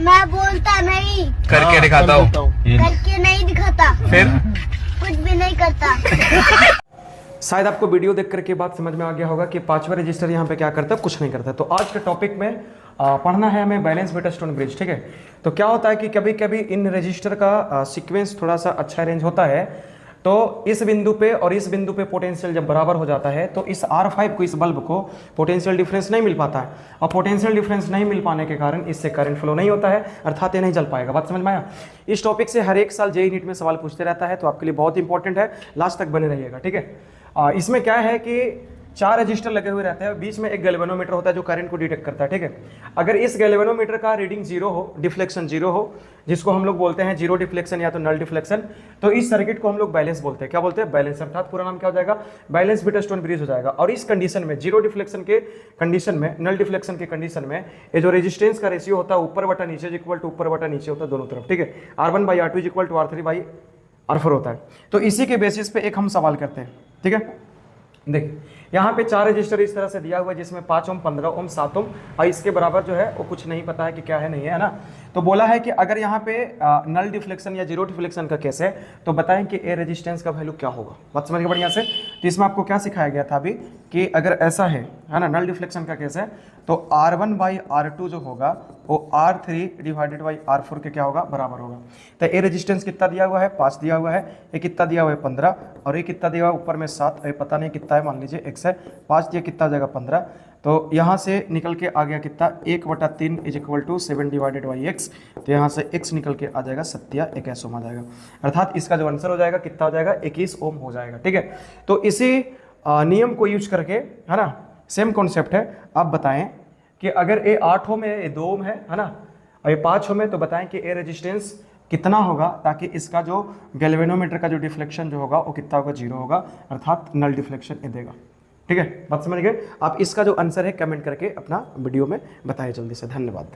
मैं बोलता नहीं, करके दिखाता हूँ। करके नहीं दिखाता, फिर कुछ भी नहीं करता। शायद आपको वीडियो देख करके बात समझ में आ गया होगा कि पांचवा रजिस्टर यहाँ पे क्या करता है, कुछ नहीं करता। तो आज के टॉपिक में पढ़ना है हमें बैलेंस बीटा स्टोन ब्रिज। ठीक है, तो क्या होता है कि कभी कभी इन रजिस्टर का सीक्वेंस थोड़ा सा अच्छा अरेंज होता है, तो इस बिंदु पे और इस बिंदु पे पोटेंशियल जब बराबर हो जाता है तो इस R5 को, इस बल्ब को पोटेंशियल डिफरेंस नहीं मिल पाता है, और पोटेंशियल डिफरेंस नहीं मिल पाने के कारण इससे करंट फ्लो नहीं होता है, अर्थात ये नहीं जल पाएगा। बात समझ में आया? इस टॉपिक से हर एक साल जेईई नीट में सवाल पूछते रहता है, तो आपके लिए बहुत इंपॉर्टेंट है, लास्ट तक बने रहिएगा। ठीक है, इसमें क्या है कि 4 रजिस्टर लगे हुए रहते हैं, बीच में एक गैल्वेनोमीटर होता है जो करंट को डिटेक्ट करता है। ठीक है, अगर इस गैल्वेनोमीटर का रीडिंग 0 हो, डिफ्लेक्शन 0 हो, जिसको हम लोग बोलते हैं जीरो डिफ्लेक्शन या तो नल डिफ्लेक्शन, तो इस सर्किट को हम लोग बैलेंस बोलते हैं। क्या बोलते हैं? बैलेंस, अर्थात पूरा नाम क्या हो जाएगा? बैलेंस बीटा स्टोन ब्रिज हो जाएगा। और इस कंडीशन में, जीरो डिफ्लेक्शन के कंडीशन में, नल डिफ्लेक्शन के कंडीशन में, ये जो रेजिस्टेंस का रेशियो होता है ऊपर बटा नीचे इक्वल टू ऊपर बटा नीचे होता है दोनों तरफ। ठीक है, R1/R2 इक्वल टू R3/R4 होता है। तो इसी के बेसिस पे एक हम सवाल करते हैं। ठीक है, देखिए यहाँ पे 4 रजिस्टर इस तरह से दिया हुआ है, जिसमें 5 ओम, 15 ओम, 7 ओम, और इसके बराबर जो है वो कुछ नहीं पता है कि क्या है, नहीं है ना। तो बोला है कि अगर यहाँ पे नल डिफ्लेक्शन या जीरो डिफ्लेक्शन का केस है तो बताएं कि ए रेजिस्टेंस का वैल्यू क्या होगा। बात समझ गए बढ़िया से? तो इसमें आपको क्या सिखाया गया था अभी कि अगर ऐसा है ना, नल डिफ्लेक्शन का केस है, तो R1/R2 जो होगा वो R3/R4 के क्या होगा? बराबर होगा। तो ए रेजिस्टेंस कितना दिया हुआ है? 5 दिया हुआ है। ये कितना दिया हुआ है? 15। और ये कितना दिया हुआ है? ऊपर में 7। ये पता नहीं कितना है, मान लीजिए x है, 5 दिया, कितना आ जाएगा? 15। तो यहाँ से निकल के आ गया कितना? 1/3 इज इक्वल टू 7/x। तो यहाँ से x निकल के आ जाएगा 21 ओम आ जाएगा, अर्थात इसका जो आंसर हो जाएगा कितना हो जाएगा? 21 ओम हो जाएगा। ठीक है, तो इसी नियम को यूज करके, है ना, सेम कॉन्सेप्ट है। आप बताएं कि अगर ये 8 ओम है, ये 2 ओम है ना, और ये 5 ओम है, तो बताएं कि ए रेजिस्टेंस कितना होगा, ताकि इसका जो गैल्वेनोमीटर का जो डिफ्लेक्शन जो होगा वो कितना होगा? 0 होगा, अर्थात नल डिफ्लेक्शन ये देगा। ठीक है, बात समझ गए? आप इसका जो आंसर है कमेंट करके अपना वीडियो में बताइए जल्दी से। धन्यवाद।